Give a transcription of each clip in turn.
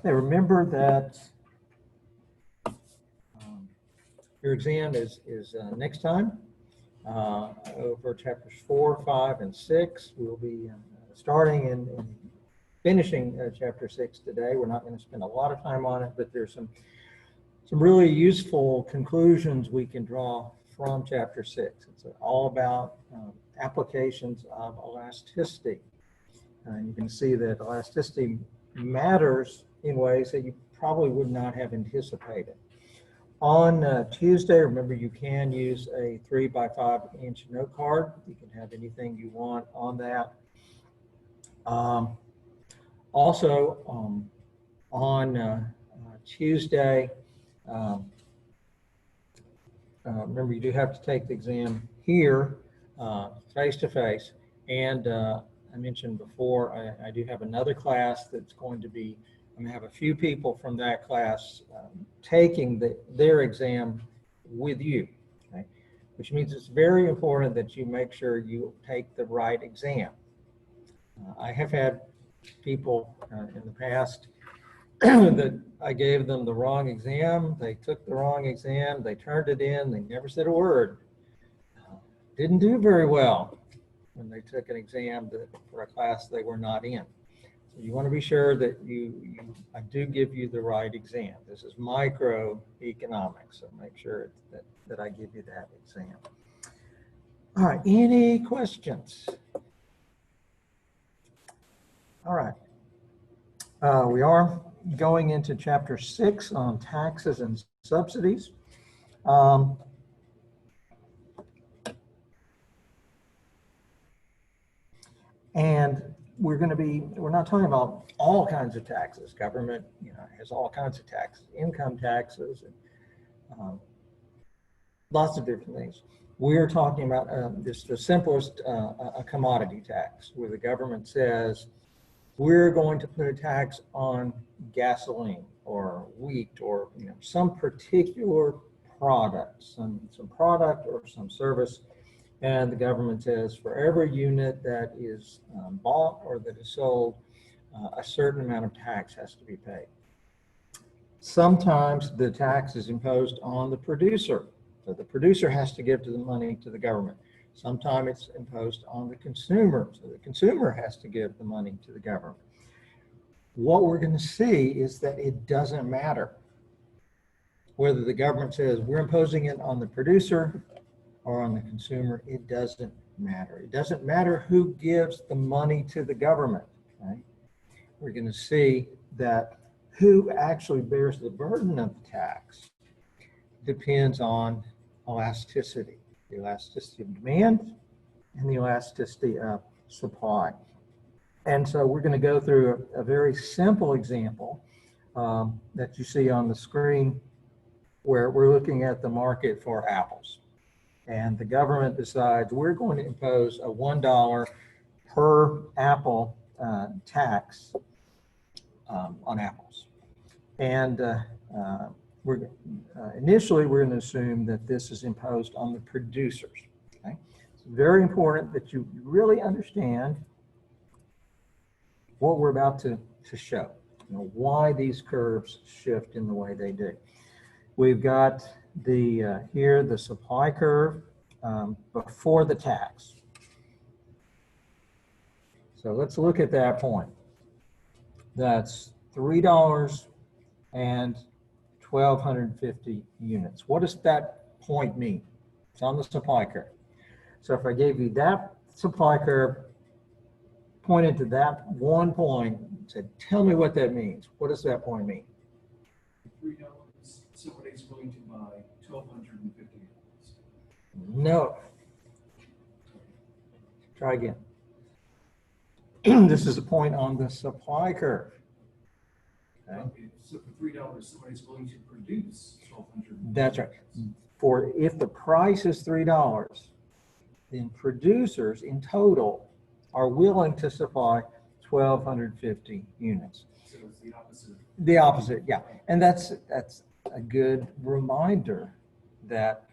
Now remember that your exam is next time over chapters 4, 5, and 6. We'll be starting and finishing chapter 6 today. We're not going to spend a lot of time on it, but there's some really useful conclusions we can draw from chapter 6. It's all about applications of elasticity. And you can see that elasticity matters in ways that you probably would not have anticipated. On Tuesday, remember you can use a 3x5 inch note card. You can have anything you want on that. Also, on Tuesday, remember you do have to take the exam here face to face, and I mentioned before I do have another class that's going to be, I'm going to have a few people from that class taking their exam with you, okay? Which means it's very important that you make sure you take the right exam. I have had people in the past that I gave them the wrong exam, they took the wrong exam, they turned it in, they never said a word. Didn't do very well when they took an exam for a class they were not in. So you want to be sure that I do give you the right exam. This is microeconomics, so make sure that I give you that exam. All right, any questions? All right, we are going into chapter 6 on taxes and subsidies. And we're not talking about all kinds of taxes. Government, has all kinds of taxes, income taxes, and lots of different things. We're talking about the simplest, a commodity tax, where the government says, we're going to put a tax on gasoline or wheat or some particular product, some product or some service. And the government says for every unit that is bought or that is sold, a certain amount of tax has to be paid. Sometimes the tax is imposed on the producer. So the producer has to give the money to the government. Sometimes it's imposed on the consumer. So the consumer has to give the money to the government. What we're going to see is that it doesn't matter whether the government says we're imposing it on the producer or on the consumer. It doesn't matter. It doesn't matter who gives the money to the government. Right? We're going to see that who actually bears the burden of the tax depends on elasticity, the elasticity of demand and the elasticity of supply. And so we're going to go through a very simple example that you see on the screen, where we're looking at the market for apples. And the government decides we're going to impose a $1 per apple tax on apples. And initially we're going to assume that this is imposed on the producers. Okay? It's very important that you really understand what we're about to show, why these curves shift in the way they do. We've got here the supply curve before the tax. So let's look at that point. That's $3 and 1,250 units. What does that point mean? It's on the supply curve. So if I gave you that supply curve, pointed to that one point, said, tell me what that means. What does that point mean? $3, somebody's willing to buy 1,250 apples. No. Try again. This is a point on the supply curve. Okay. So for $3, somebody's willing to produce 1,250. That's right. If the price is $3, then producers in total are willing to supply 1,250 units. So it's the opposite. The opposite, yeah. And that's a good reminder that,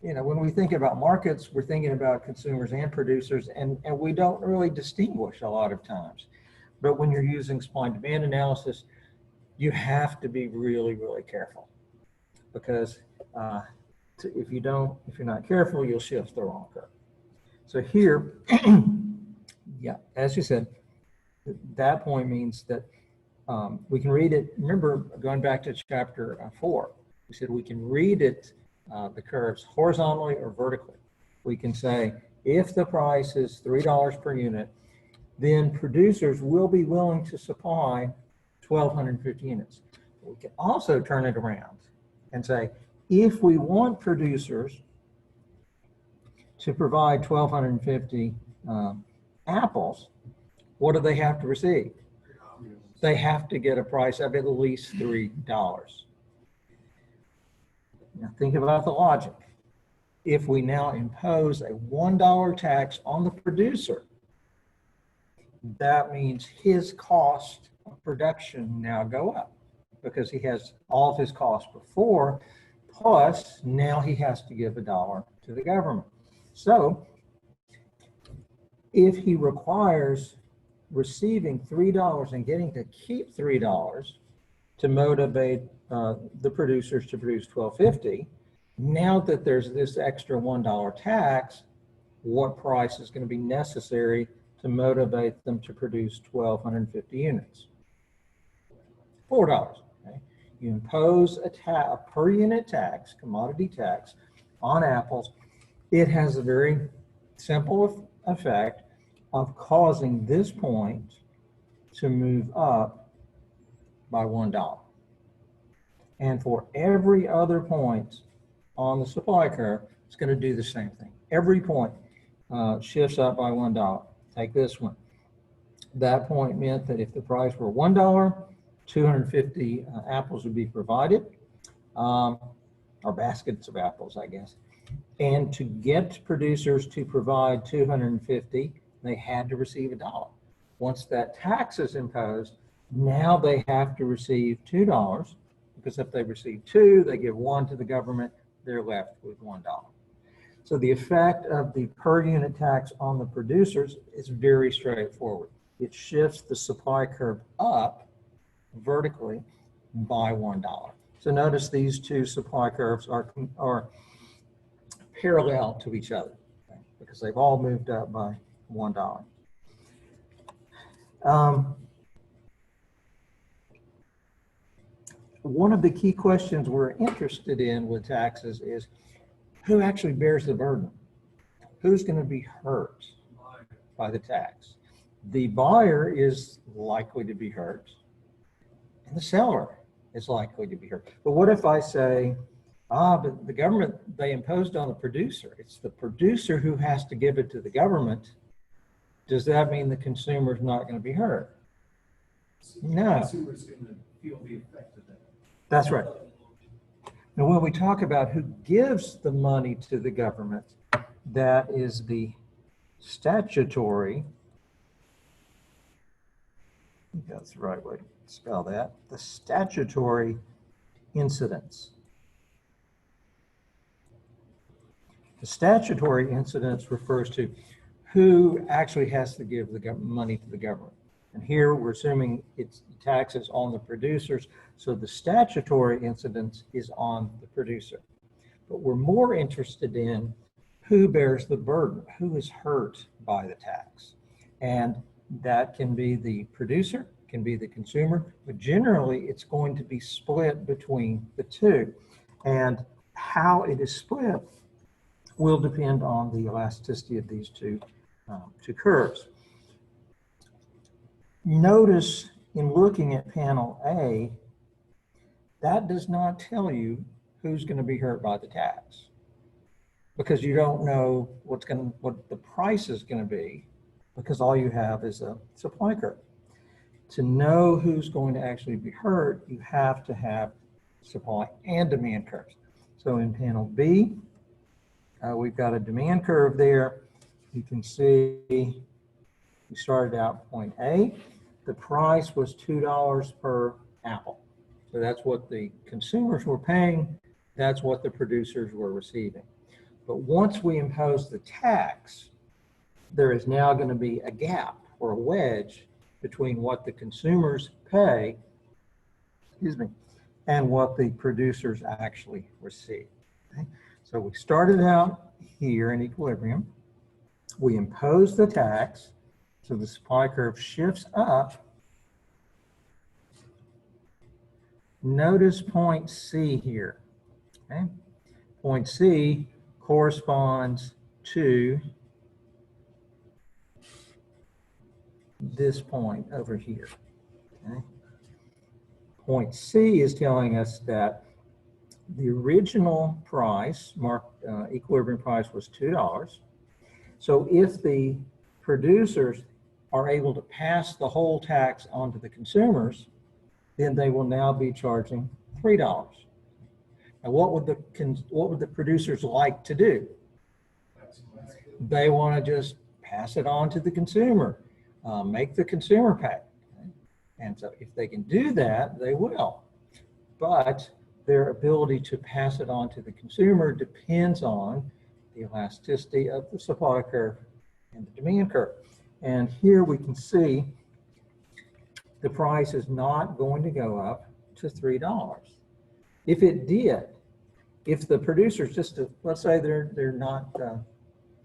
when we think about markets, we're thinking about consumers and producers, and we don't really distinguish a lot of times. But when you're using supply and demand analysis, you have to be really, really careful, because if you're not careful, you'll shift the wrong curve. So here, yeah, as you said, that point means that we can read it. Remember, going back to chapter 4, we said we can read it, the curves horizontally or vertically. We can say, if the price is $3 per unit, then producers will be willing to supply 1,250 units. We can also turn it around and say, if we want producers to provide 1,250 apples, what do they have to receive? They have to get a price of at least $3. Now think about the logic. If we now impose a $1 tax on the producer, that means his cost of production now go up, because he has all of his costs before, plus now he has to give $1 to the government. So if he requires receiving $3 and getting to keep $3 to motivate the producers to produce 1,250, now that there's this extra $1 tax, what price is going to be necessary to motivate them to produce 1,250 units? $4. Okay? You impose a per unit tax, commodity tax, on apples. It has a very simple effect of causing this point to move up by $1. And for every other point on the supply curve, it's going to do the same thing. Every point shifts up by $1. Take this one. That point meant that if the price were $1, 250 apples would be provided, or baskets of apples, I guess. And to get producers to provide 250, they had to receive $1. Once that tax is imposed, now they have to receive $2, because if they receive 2, they give 1 to the government, they're left with $1. So the effect of the per unit tax on the producers is very straightforward. It shifts the supply curve up vertically by $1. So notice these two supply curves are parallel to each other, okay, because they've all moved up by $1. One of the key questions we're interested in with taxes is, who actually bears the burden? Who's going to be hurt by the tax? The buyer is likely to be hurt, and the seller is likely to be hurt. But what if I say, but the government, they imposed on the producer. It's the producer who has to give it to the government. Does that mean the consumer is not going to be hurt? No. The consumer's going to feel the effect of that. That's right. Now, when we talk about who gives the money to the government, that is the statutory, I think that's the right way to spell that, the statutory incidence. The statutory incidence refers to who actually has to give the money to the government. And here we're assuming it's taxes on the producers, so the statutory incidence is on the producer. But we're more interested in who bears the burden, who is hurt by the tax. And that can be the producer, can be the consumer, but generally it's going to be split between the two. And how it is split will depend on the elasticity of these two curves. Notice in looking at panel A, that does not tell you who's going to be hurt by the tax, because you don't know what the price is going to be, because all you have is a supply curve. To know who's going to actually be hurt, you have to have supply and demand curves. So in panel B, we've got a demand curve there. You can see we started out point A. The price was $2 per apple. So that's what the consumers were paying. That's what the producers were receiving. But once we impose the tax, there is now going to be a gap or a wedge between what the consumers pay, excuse me, and what the producers actually receive. Okay? So we started out here in equilibrium. We impose the tax, so the supply curve shifts up. Notice point C here. Okay? Point C corresponds to this point over here. Okay? Point C is telling us that the original price, equilibrium price, was $2. So if the producers are able to pass the whole tax on to the consumers, then they will now be charging $3. Now, what would the producers like to do? They want to just pass it on to the consumer, make the consumer pay. Okay? And so if they can do that, they will. But their ability to pass it on to the consumer depends on the elasticity of the supply curve and the demand curve. And here we can see the price is not going to go up to $3. If it did, if the producers let's say they're not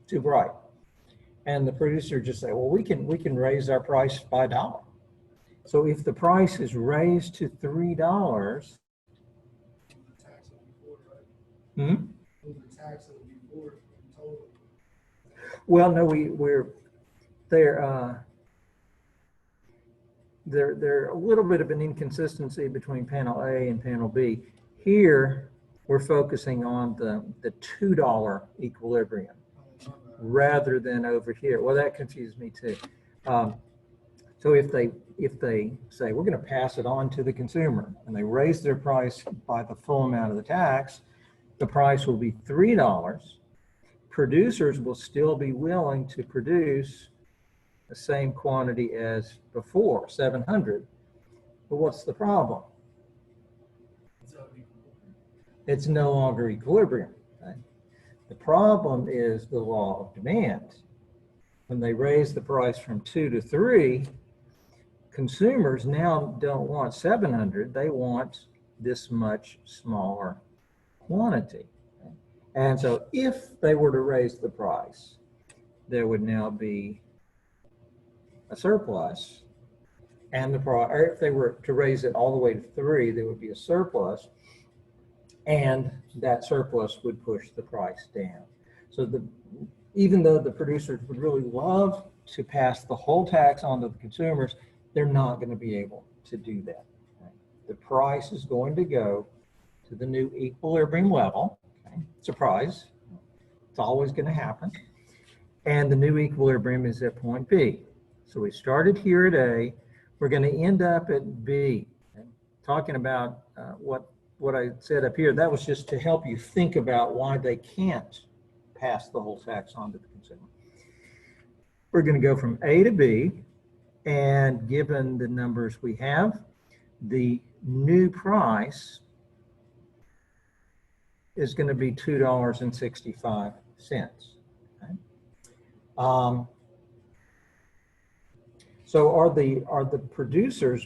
too bright, and the producer just say, well, we can raise our price by $1. So if the price is raised to $3, well, no, we're there. There a little bit of an inconsistency between panel A and panel B. Here, we're focusing on the $2 equilibrium rather than over here. Well, that confused me too. So if they say we're going to pass it on to the consumer and they raise their price by the full amount of the tax, the price will be $3. Producers will still be willing to produce the same quantity as before, 700. But what's the problem? It's no longer equilibrium. Right? The problem is the law of demand. When they raise the price from 2 to 3, consumers now don't want 700, they want this much smaller quantity. And so if they were to raise the price, there would now be a surplus, and or if they were to raise it all the way to 3, there would be a surplus, and that surplus would push the price down. So even though the producers would really love to pass the whole tax on to the consumers, they're not going to be able to do that. Right? The price is going to go to the new equilibrium level. Okay? Surprise, it's always going to happen. And the new equilibrium is at point B. So we started here at A, we're going to end up at B. Okay? Talking about what I said up here, that was just to help you think about why they can't pass the whole tax on to the consumer. We're going to go from A to B, and given the numbers we have, the new price is going to be $2.65. Okay? So are the producers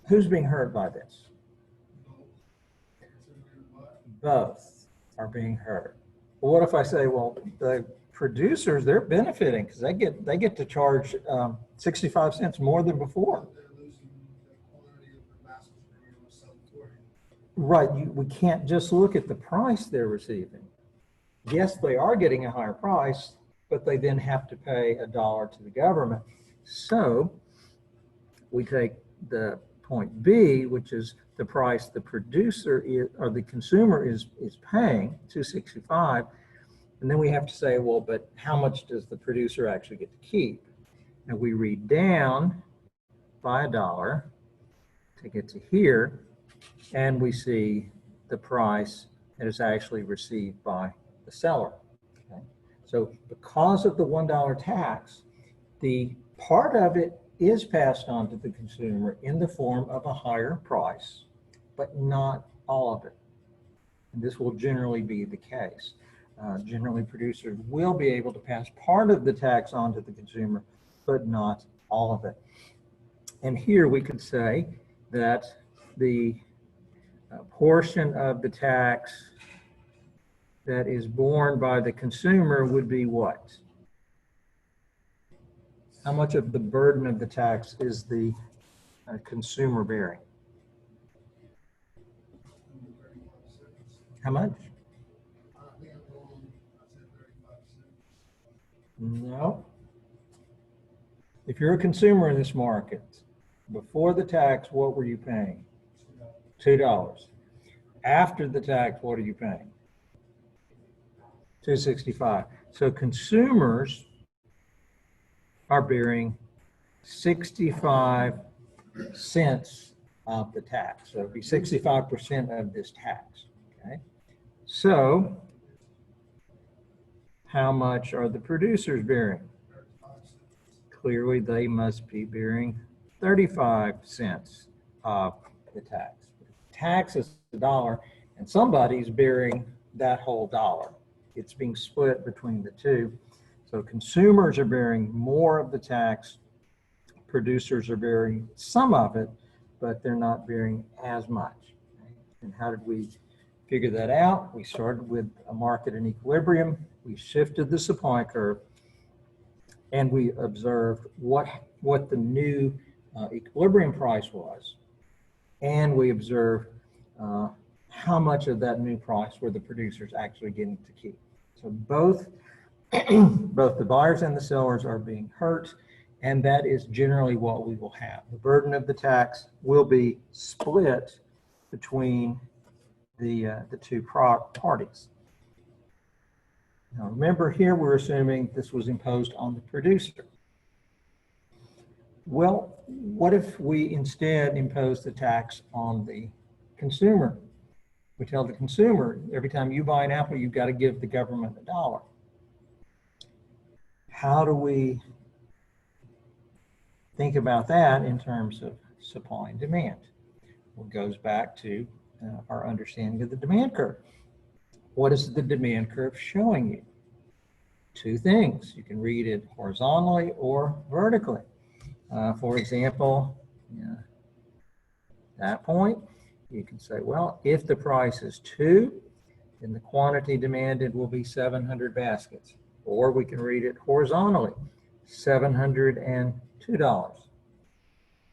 who's being hurt by this? Both are being hurt. Well, what if I say, well, the producers, they're benefiting because they get to charge 65 cents more than before. Right, we can't just look at the price they're receiving. Yes, they are getting a higher price, but they then have to pay $1 to the government. So we take the point B, which is the price the producer or the consumer is paying, $2.65, and then we have to say, well, but how much does the producer actually get to keep? And we read down by $1 to get to here, and we see the price that is actually received by the seller. Okay? So because of the $1 tax, the part of it is passed on to the consumer in the form of a higher price, but not all of it. And this will generally be the case. Generally, producers will be able to pass part of the tax on to the consumer, but not all of it. And here we could say that the portion of the tax that is borne by the consumer would be what? How much of the burden of the tax is the consumer bearing? How much? No. If you're a consumer in this market, before the tax, what were you paying? $2. After the tax, what are you paying? $2.65. So consumers are bearing 65 cents of the tax. So it'd be 65% of this tax. Okay. So how much are the producers bearing? Clearly, they must be bearing 35 cents of the tax. Tax is $1, and somebody's bearing that whole dollar. It's being split between the two. So consumers are bearing more of the tax. Producers are bearing some of it, but they're not bearing as much. And how did we figure that out? We started with a market in equilibrium. We shifted the supply curve, and we observed what the new equilibrium price was. And we observed how much of that new price were the producers actually getting to keep. So both the buyers and the sellers are being hurt, and that is generally what we will have. The burden of the tax will be split between the two parties. Now remember, here we're assuming this was imposed on the producer. Well, what if we instead impose the tax on the consumer? We tell the consumer, every time you buy an apple, you've got to give the government $1. How do we think about that in terms of supply and demand? Well, it goes back to our understanding of the demand curve. What is the demand curve showing you? Two things. You can read it horizontally or vertically. For example, that point, you can say, well, if the price is 2, then the quantity demanded will be 700 baskets. Or we can read it horizontally, $702.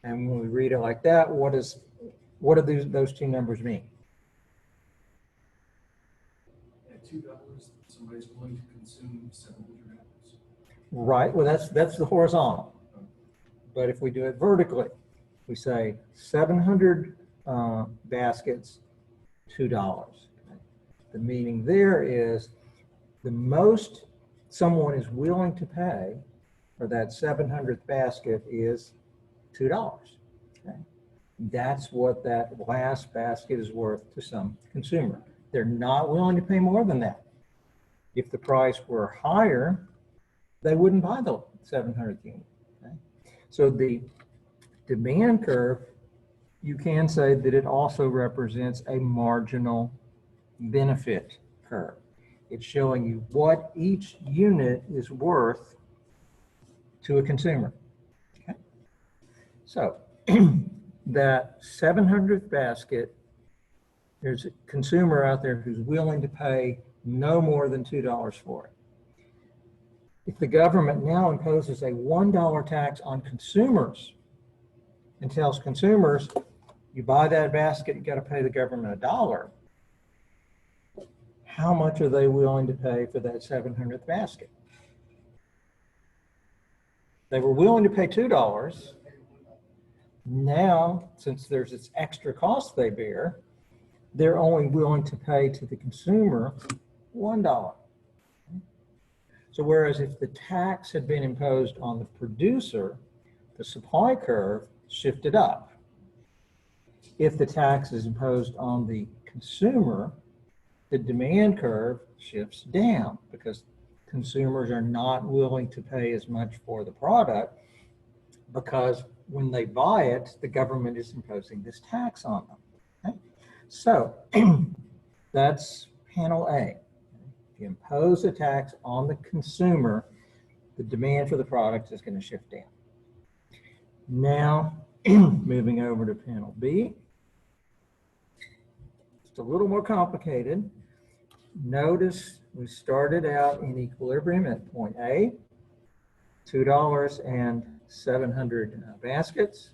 And when we read it like that, what do those two numbers mean? At $2, somebody's willing to consume 700 apples. Right. Well, that's the horizontal. But if we do it vertically, we say 700 baskets, $2. The meaning there is the most someone is willing to pay for that 700th basket is $2. Okay? That's what that last basket is worth to some consumer. They're not willing to pay more than that. If the price were higher, they wouldn't buy the 700th unit. Okay? So the demand curve, you can say that it also represents a marginal benefit curve. It's showing you what each unit is worth to a consumer. Okay? So that 700th basket, there's a consumer out there who's willing to pay no more than $2 for it. If the government now imposes a $1 tax on consumers and tells consumers, you buy that basket, you got to pay the government $1, how much are they willing to pay for that 700th basket? They were willing to pay $2. Now, since there's this extra cost they bear, they're only willing to pay to the consumer $1. So whereas if the tax had been imposed on the producer, the supply curve shifted up. If the tax is imposed on the consumer, the demand curve shifts down because consumers are not willing to pay as much for the product because when they buy it, the government is imposing this tax on them. Okay? So that's panel A. If you impose a tax on the consumer, the demand for the product is going to shift down. Now, moving over to panel B. It's a little more complicated. Notice we started out in equilibrium at point A, $2 and 700 baskets.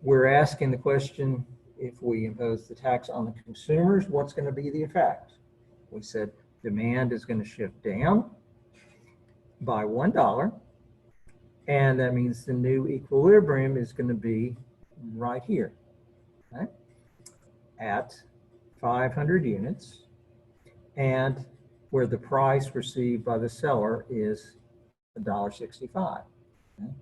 We're asking the question, if we impose the tax on the consumers, what's going to be the effect? We said demand is going to shift down by $1, and that means the new equilibrium is going to be right here, okay, at 500 units, and where the price received by the seller is $1.65. Okay.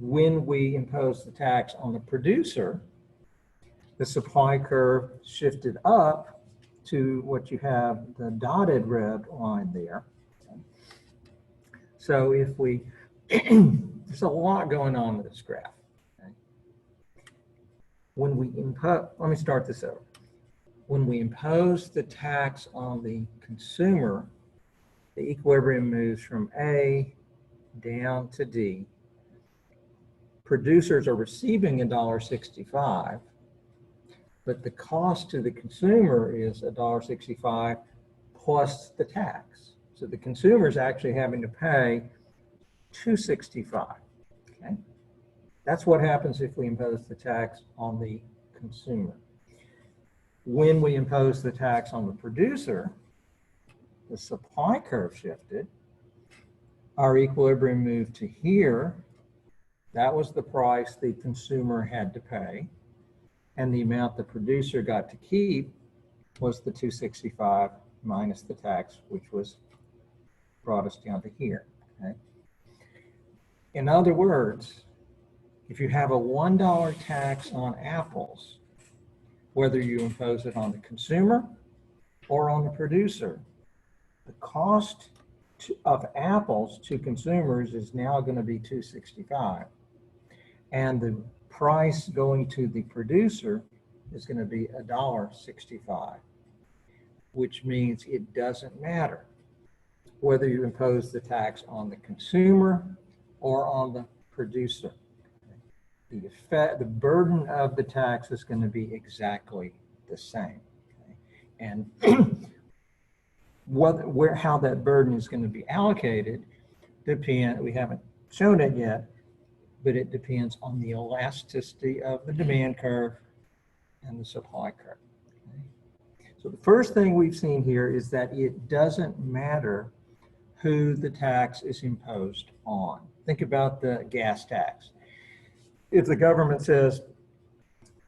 When we impose the tax on the producer, the supply curve shifted up to what you have, the dotted red line there. Okay. So if we, there's a lot going on with this graph. Okay. When we impose, let me start this over. When we impose the tax on the consumer, the equilibrium moves from A down to D. Producers are receiving $1.65, but the cost to the consumer is $1.65 plus the tax. So the consumer is actually having to pay $2.65. Okay, that's what happens if we impose the tax on the consumer. When we impose the tax on the producer, the supply curve shifted. Our equilibrium moved to here. That was the price the consumer had to pay, and the amount the producer got to keep was the $2.65 minus the tax, which was brought us down to here. Okay. In other words, if you have a $1 tax on apples, whether you impose it on the consumer or on the producer, the cost of apples to consumers is now going to be $2.65, and the price going to the producer is going to be $1.65, which means it doesn't matter whether you impose the tax on the consumer or on the producer. The effect, the burden of the tax is going to be exactly the same. Okay? And how that burden is going to be allocated depends, we haven't shown it yet, but it depends on the elasticity of the demand curve and the supply curve. Okay? So the first thing we've seen here is that it doesn't matter who the tax is imposed on. Think about the gas tax. If the government says,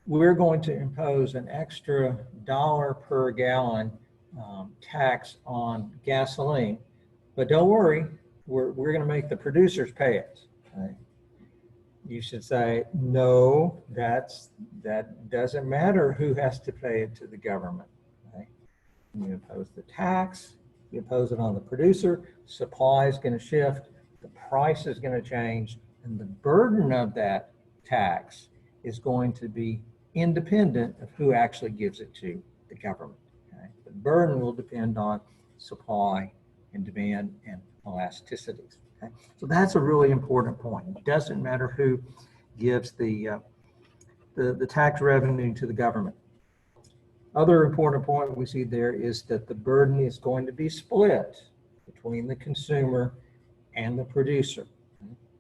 we're going to impose an extra $1 per gallon tax on gasoline, but don't worry, we're going to make the producers pay it. Right? You should say, no, that doesn't matter who has to pay it to the government. Right? When you impose the tax, you impose it on the producer, supply is going to shift, the price is going to change, and the burden of that tax is going to be independent of who actually gives it to the government. Okay? The burden will depend on supply and demand and elasticities. Okay? So that's a really important point. It doesn't matter who gives the tax revenue to the government. Other important point we see there is that the burden is going to be split between the consumer and the producer.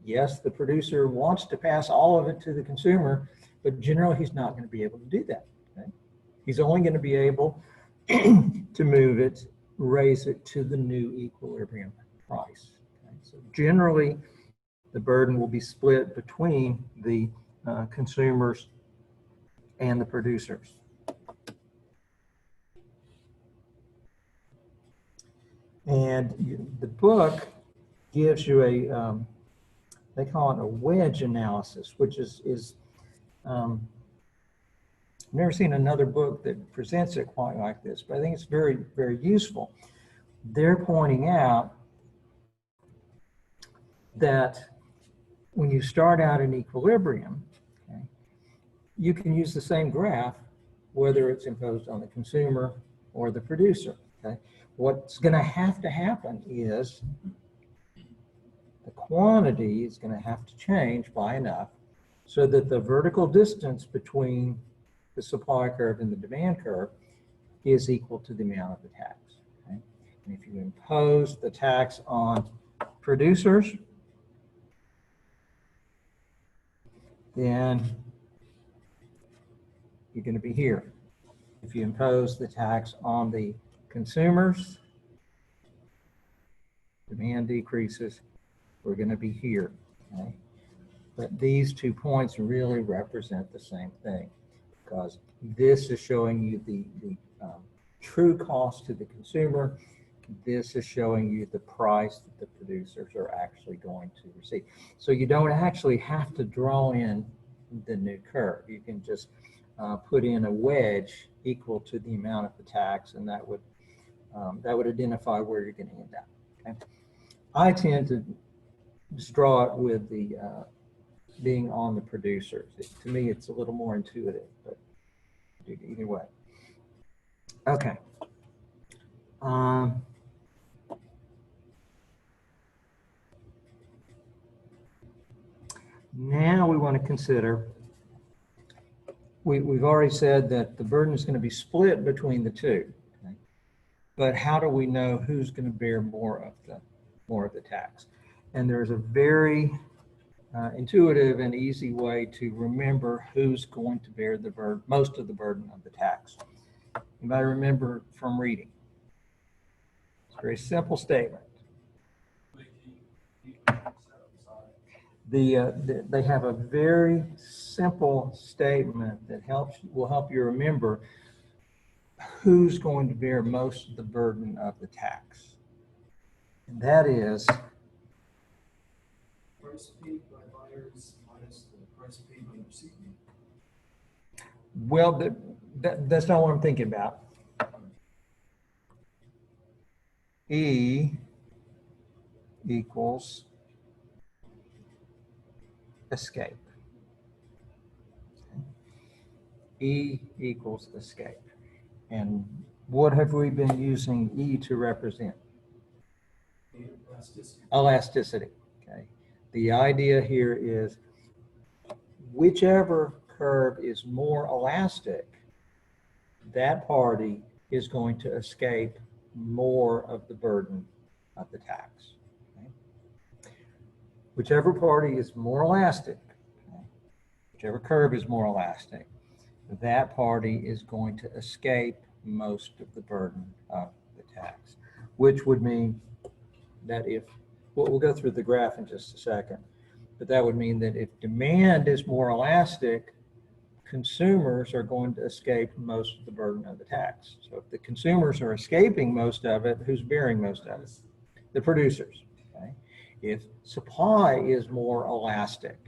Yes, the producer wants to pass all of it to the consumer, but generally he's not going to be able to do that. Okay? He's only going to be able to move it, raise it to the new equilibrium price. Okay? So generally, the burden will be split between the consumers and the producers. And the book gives you a they call it a wedge analysis, which is I've never seen another book that presents it quite like this, but I think it's very, very useful. They're pointing out that when you start out in equilibrium, okay, you can use the same graph, whether it's imposed on the consumer or the producer. Okay? What's going to happen is the quantity is going to have to change by enough so that the vertical distance between the supply curve and the demand curve is equal to the amount of the tax. Okay? And if you impose the tax on producers, then you're going to be here. If you impose the tax on the consumers, demand decreases, we're going to be here. Okay? But these 2 points really represent the same thing, because this is showing you the true cost to the consumer. This is showing you the price that the producers are actually going to receive. So you don't actually have to draw in the new curve. You can just put in a wedge equal to the amount of the tax, and that would identify where you're going to end up. Okay? I tend to just draw it with the being on the producers. To me, it's a little more intuitive, but either way. Okay. Now we want to consider, we've already said that the burden is going to be split between the two. Okay? But how do we know who's going to bear more of the tax? And there's a very intuitive and easy way to remember who's going to bear the burden, most of the burden of the tax. Anybody remember from reading? It's a very simple statement. They have a very simple statement that will help you remember who's going to bear most of the burden of the tax. And that is Price paid by buyers minus the price paid by the recipient. Well, that's not what I'm thinking about. E equals escape. E equals escape. And what have we been using E to represent? Elasticity. Elasticity. Okay. The idea here is whichever curve is more elastic, that party is going to escape more of the burden of the tax. Okay? Whichever party is more elastic, okay, whichever curve is more elastic, that party is going to escape most of the burden of the tax, which would mean that if, we'll go through the graph in just a second, but that would mean that if demand is more elastic, consumers are going to escape most of the burden of the tax. So if the consumers are escaping most of it, who's bearing most of it? The producers. Okay? If supply is more elastic,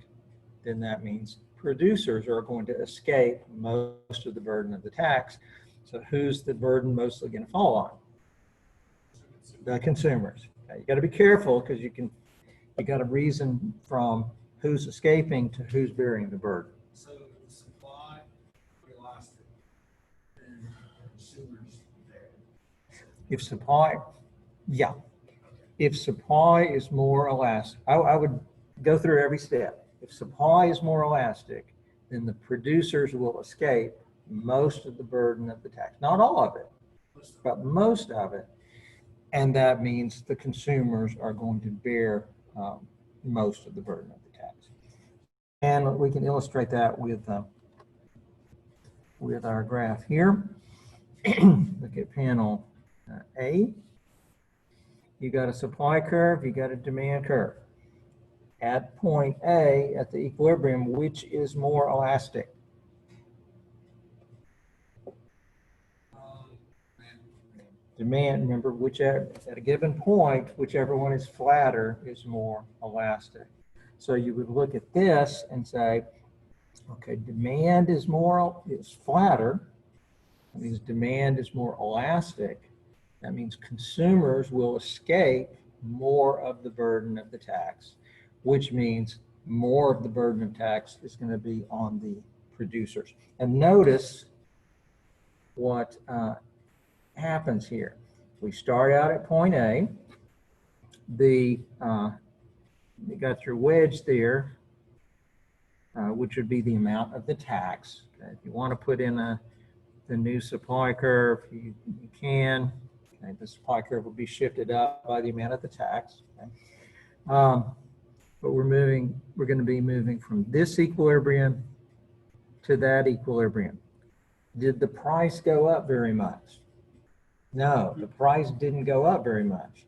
then that means producers are going to escape most of the burden of the tax. So who's the burden mostly going to fall on? The consumers. Okay? You got to be careful because you got to reason from who's escaping to who's bearing the burden. So the supply elastic and consumers there. If supply, yeah. If supply is more elastic, I would go through every step. If supply is more elastic, then the producers will escape most of the burden of the tax. Not all of it, but most of it. And that means the consumers are going to bear most of the burden of the tax. And we can illustrate that with our graph here. Look at panel A. You got a supply curve, you got a demand curve. At point A, at the equilibrium, which is more elastic? Demand, remember, whichever, at a given point, whichever one is flatter is more elastic. So you would look at this and say, okay, demand is flatter. That means demand is more elastic. That means consumers will escape more of the burden of the tax, which means more of the burden of tax is going to be on the producers. And notice what happens here. We start out at point A. The you got your wedge there, which would be the amount of the tax. Okay, if you want to put in the new supply curve, you can. Okay, the supply curve will be shifted up by the amount of the tax. Okay. But we're going to be moving from this equilibrium to that equilibrium. Did the price go up very much? No, the price didn't go up very much.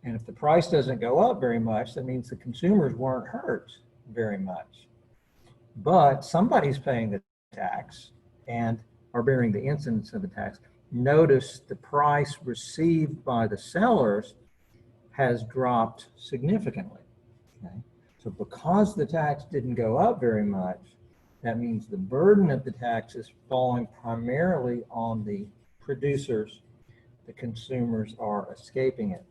And if the price doesn't go up very much, that means the consumers weren't hurt very much. But somebody's paying the tax and are bearing the incidence of the tax. Notice the price received by the sellers has dropped significantly. Okay? So because the tax didn't go up very much, that means the burden of the tax is falling primarily on the producers. The consumers are escaping it.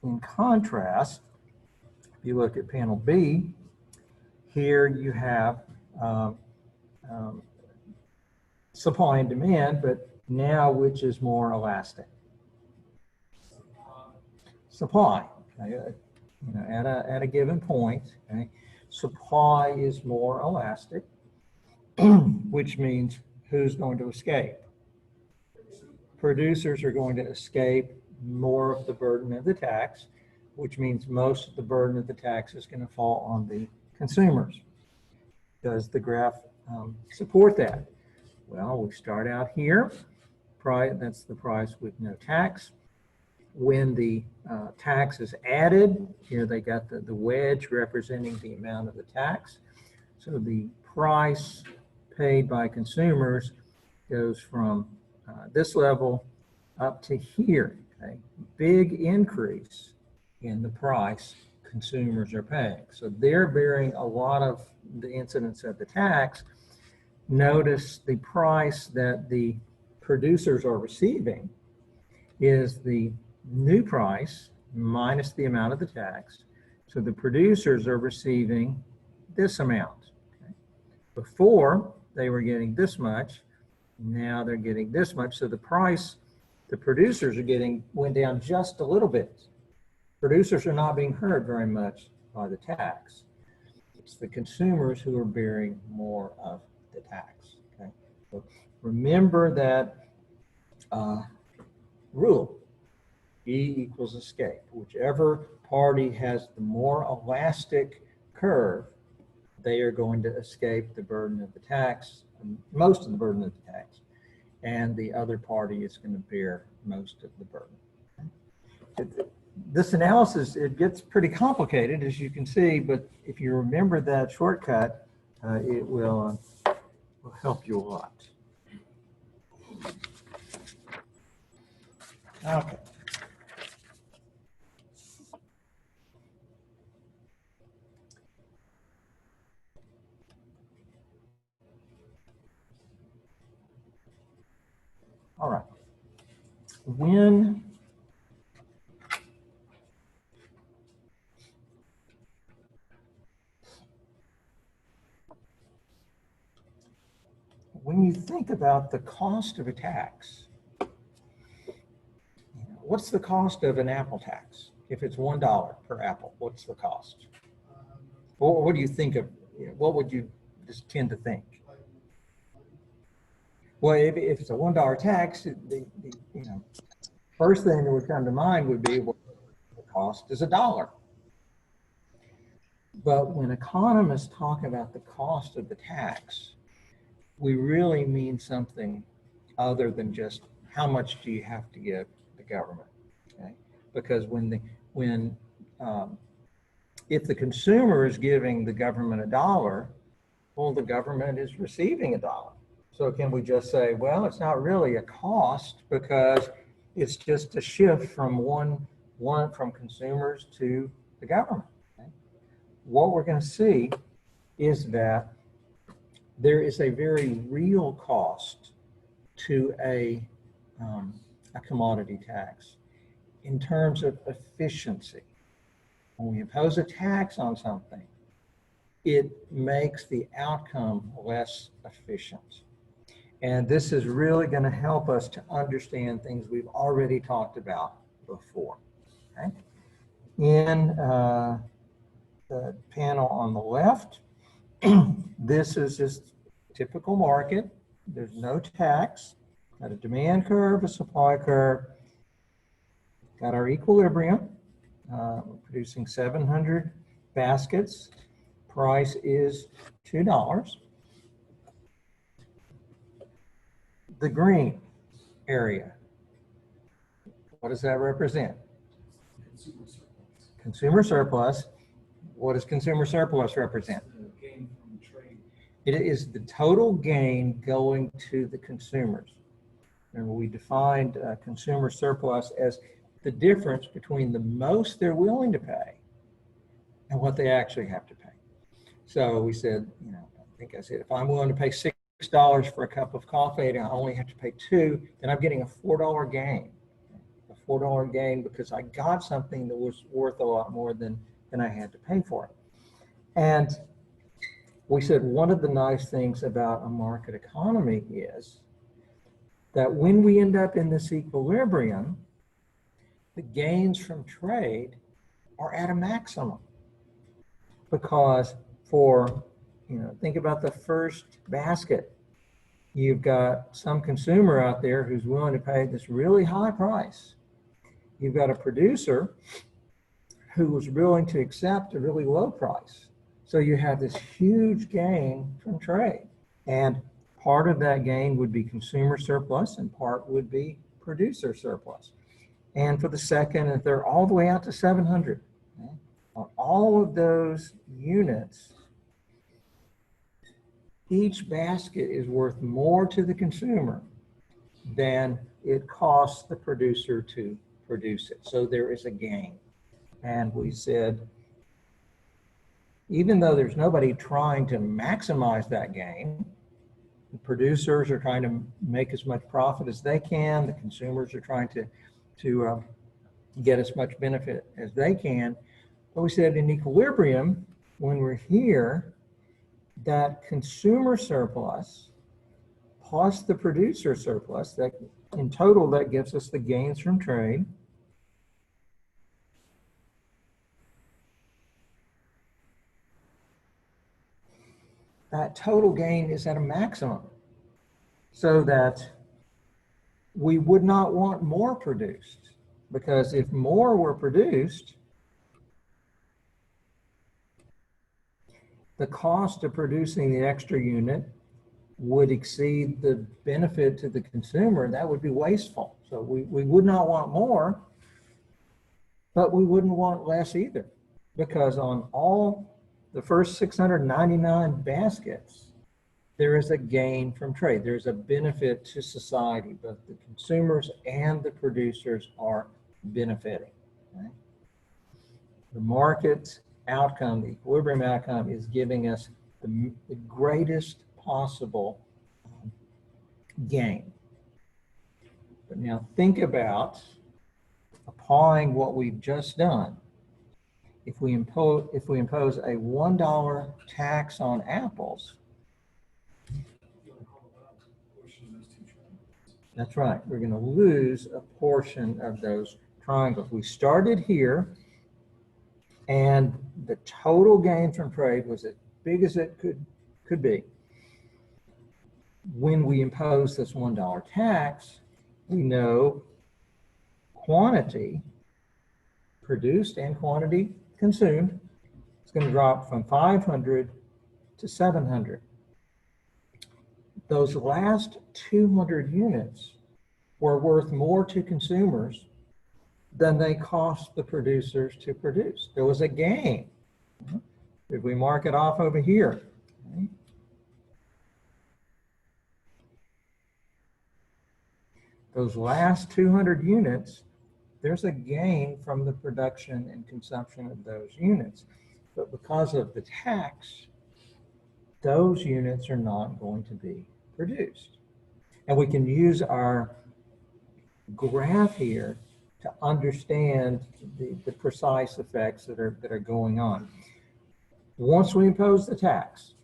In contrast, if you look at panel B, here you have supply and demand, but now which is more elastic? Supply. Okay? You know, at a given point, okay, supply is more elastic, which means who's going to escape? Producers are going to escape more of the burden of the tax, which means most of the burden of the tax is going to fall on the consumers. Does the graph support that? Well, we start out here. That's the price with no tax. When the tax is added, here they got the wedge representing the amount of the tax. So the price paid by consumers goes from this level up to here. Okay? Big increase in the price consumers are paying. So they're bearing a lot of the incidence of the tax. Notice the price that the producers are receiving is the new price minus the amount of the tax. So the producers are receiving this amount. Okay? Before they were getting this much, now they're getting this much. So the price the producers are getting went down just a little bit. Producers are not being hurt very much by the tax. It's the consumers who are bearing more of the tax. Okay? So remember that rule. E equals escape. Whichever party has the more elastic curve, they are going to escape the burden of the tax, most of the burden of the tax, and the other party is going to bear most of the burden. This analysis, it gets pretty complicated, as you can see, but if you remember that shortcut, it will help you a lot. Okay. All right. When you think about the cost of a tax, what's the cost of an apple tax? If it's $1 per apple, what's the cost? What do you think of? What would you just tend to think? Well, if it's a $1 tax, the first thing that would come to mind would be, well, the cost is $1. But when economists talk about the cost of the tax, we really mean something other than just how much do you have to give the government, okay? Because if the consumer is giving the government $1, well, the government is receiving $1. So can we just say, well, it's not really a cost because it's just a shift from from consumers to the government. Okay? What we're going to see is that there is a very real cost to a commodity tax in terms of efficiency. When we impose a tax on something, it makes the outcome less efficient. And this is really going to help us to understand things we've already talked about before. Okay? in the panel on the left, this is just typical market. There's no tax. Got a demand curve, a supply curve. Got our equilibrium. We're producing 700 baskets. Price is $2. The green area, what does that represent? Consumer surplus. Consumer surplus. What does consumer surplus represent? The gain from trade. It is the total gain going to the consumers. Remember, we defined consumer surplus as the difference between the most they're willing to pay and what they actually have to pay. So we said, you know, I think I said, if I'm willing to pay $6 for a cup of coffee and I only have to pay $2, then I'm getting a $4 gain. A $4 gain because I got something that was worth a lot more than I had to pay for it. And we said one of the nice things about a market economy is that when we end up in this equilibrium, the gains from trade are at a maximum. Because for, you know, think about the first basket. You've got some consumer out there who's willing to pay this really high price. You've got a producer who was willing to accept a really low price. So you have this huge gain from trade. And part of that gain would be consumer surplus and part would be producer surplus. And for the second and third, all the way out to 700. Okay? On all of those units, each basket is worth more to the consumer than it costs the producer to produce it. So there is a gain. And we said, even though there's nobody trying to maximize that gain, the producers are trying to make as much profit as they can, the consumers are trying to get as much benefit as they can. But we said in equilibrium, when we're here, that consumer surplus plus the producer surplus, that in total, that gives us the gains from trade. That total gain is at a maximum, so that we would not want more produced, because if more were produced, the cost of producing the extra unit would exceed the benefit to the consumer, and that would be wasteful. So we would not want more, but we wouldn't want less either, because on all the first 699 baskets, there is a gain from trade. There's a benefit to society. Both the consumers and the producers are benefiting. Okay? The market outcome, the equilibrium outcome, is giving us the greatest possible gain. But now think about applying what we've just done. If we impose a $1 tax on apples, that's right, we're going to lose a portion of those triangles. We started here, and the total gain from trade was as big as it could be. When we impose this $1 tax, we know quantity produced and quantity consumed is going to drop from 500 to 700. Those last 200 units were worth more to consumers than they cost the producers to produce. There was a gain. Did we mark it off over here? Okay. Those last 200 units, there's a gain from the production and consumption of those units. But because of the tax, those units are not going to be produced. And we can use our graph here to understand the precise effects that are going on. Once we impose the tax,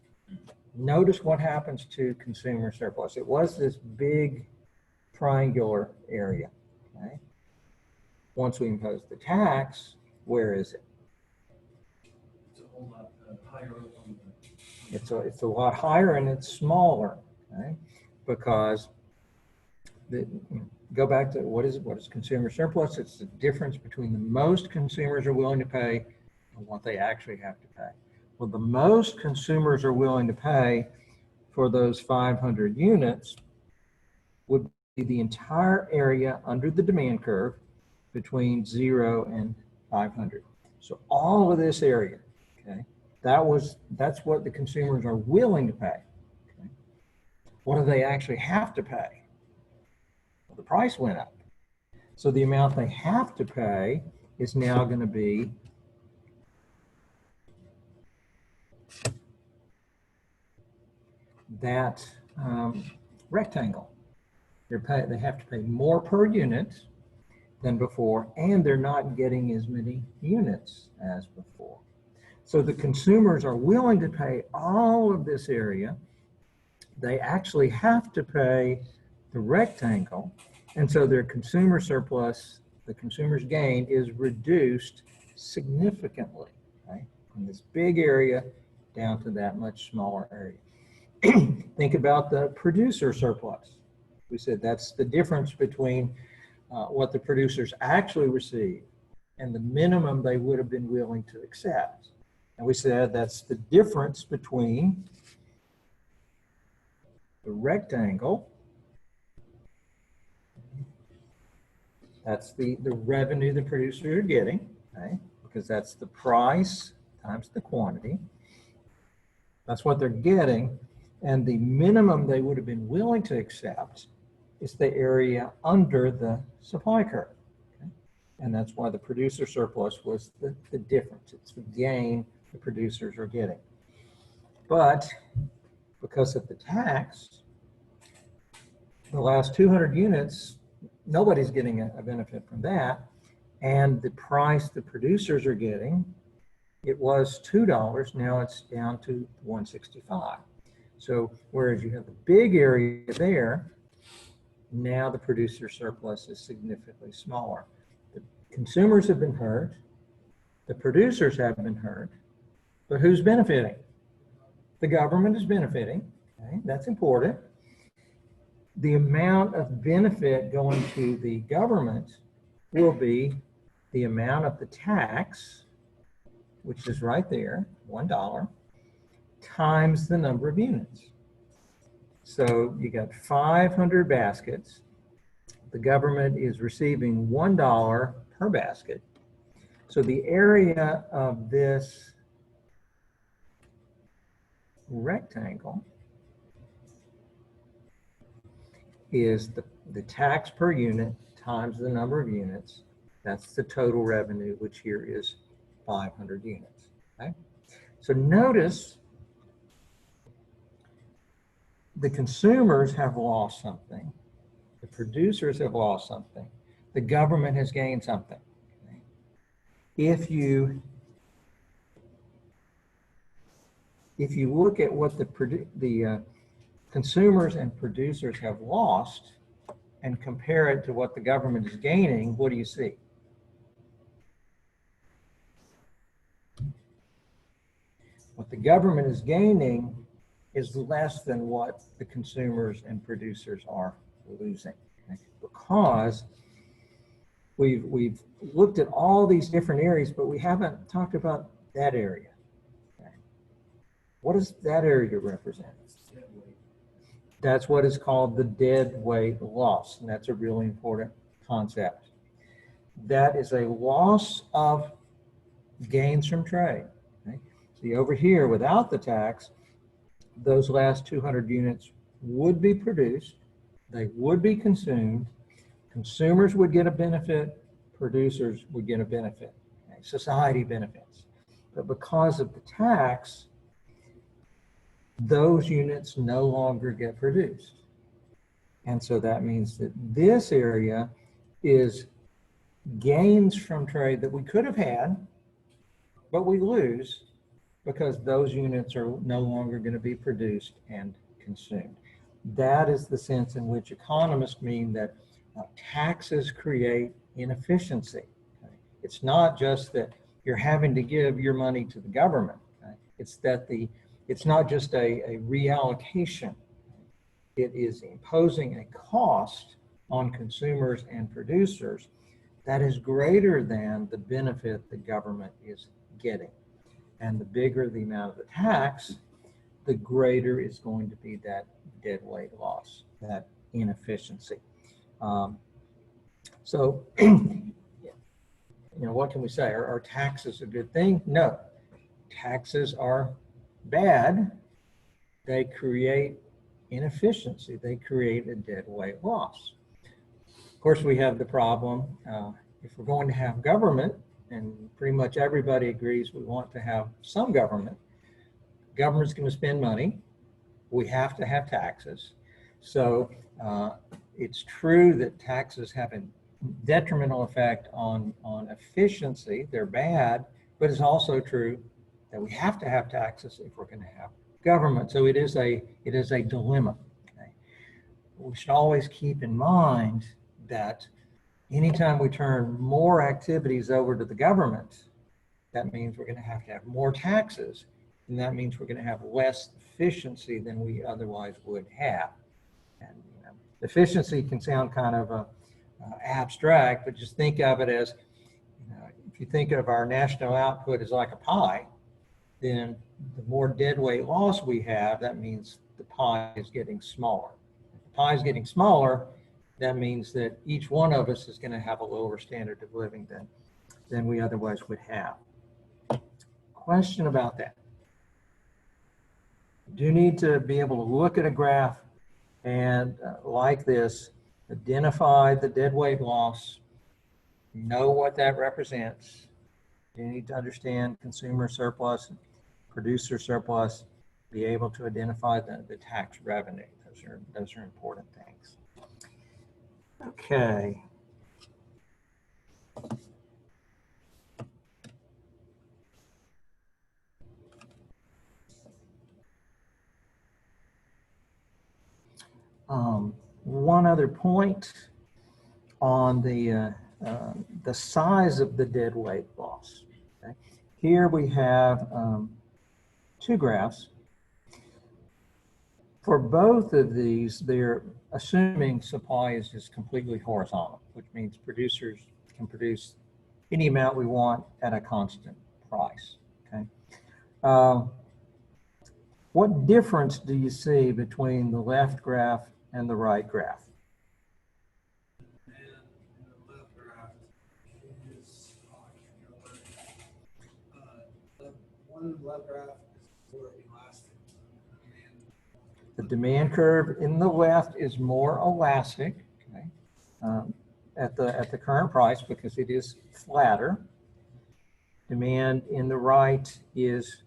notice what happens to consumer surplus. It was this big triangular area. Okay? Once we impose the tax, Where is it? It's a whole lot higher up on the. It's a lot higher and it's smaller, okay? Because go back to what is consumer surplus? It's the difference between the most consumers are willing to pay and what they actually have to pay. Well, the most consumers are willing to pay for those 500 units would be the entire area under the demand curve between 0 and 500. So all of this area, okay, that's what the consumers are willing to pay. Okay? What do they actually have to pay? Well, the price went up. So the amount they have to pay is now going to be that rectangle. They have to pay more per unit than before, and they're not getting as many units as before. So the consumers are willing to pay all of this area. They actually have to pay the rectangle, and so their consumer surplus, the consumer's gain, is reduced significantly, right? From this big area down to that much smaller area. Think about the producer surplus. We said that's the difference between what the producers actually receive and the minimum they would have been willing to accept. And we said that's the difference between the rectangle, that's the revenue the producers are getting, okay? Because that's the price times the quantity. That's what they're getting. And the minimum they would have been willing to accept is the area under the supply curve. Okay? And that's why the producer surplus was the difference. It's the gain the producers are getting. But because of the tax, the last 200 units, nobody's getting a benefit from that. And the price the producers are getting, it was $2, now it's down to $1.65. So whereas you have the big area there, now the producer surplus is significantly smaller. The consumers have been hurt, the producers have been hurt, but who's benefiting? The government is benefiting, okay? That's important. The amount of benefit going to the government will be the amount of the tax, which is right there, $1, times the number of units. So you got 500 baskets. The government is receiving $1 per basket. So the area of this rectangle is the tax per unit times the number of units. That's the total revenue, which here is 500 units. Okay? So notice the consumers have lost something. The producers have lost something. The government has gained something. Okay? If you look at what the consumers and producers have lost and compare it to what the government is gaining, what do you see? What the government is gaining is less than what the consumers and producers are losing, okay? Because we've looked at all these different areas, but we haven't talked about that area. Okay? What does that area represent? That's what is called the dead weight loss, and that's a really important concept. That is a loss of gains from trade. Okay? See, over here, without the tax, those last 200 units would be produced, they would be consumed, consumers would get a benefit, producers would get a benefit, okay? Society benefits. But because of the tax, those units no longer get produced. And so that means that this area is gains from trade that we could have had, but we lose because those units are no longer going to be produced and consumed. That is the sense in which economists mean that taxes create inefficiency. Okay? It's not just that you're having to give your money to the government. Okay? It's that it's not just a reallocation. It is imposing a cost on consumers and producers that is greater than the benefit the government is getting. And the bigger the amount of the tax, the greater is going to be that deadweight loss, that inefficiency. So, what can we say? Are taxes a good thing? No. Taxes are bad. They create inefficiency. They create a deadweight loss. Of course, we have the problem, if we're going to have government, and pretty much everybody agrees we want to have some government, government's going to spend money. We have to have taxes. So it's true that taxes have a detrimental effect on efficiency. They're bad, but it's also true that we have to have taxes if we're going to have government. So it is a dilemma. Okay? We should always keep in mind that anytime we turn more activities over to the government, that means we're going to have more taxes, and that means we're going to have less efficiency than we otherwise would have. And efficiency can sound kind of abstract, but just think of it as, if you think of our national output as like a pie, then the more deadweight loss we have, that means the pie is getting smaller. If the pie is getting smaller, that means that each one of us is going to have a lower standard of living than we otherwise would have. Question about that. You do need to be able to look at a graph and like this, identify the deadweight loss, know what that represents. You need to understand consumer surplus, producer surplus, be able to identify the tax revenue. Those are important things. Okay. One other point on the size of the deadweight loss. Okay? Here we have two graphs. For both of these, they're assuming supply is just completely horizontal, which means producers can produce any amount we want at a constant price. Okay. What difference do you see between the left graph and the right graph? The left graph is, the one in the left graph is more elastic. The demand curve in the left is more elastic, okay, at the current price because it is flatter. Demand in the right is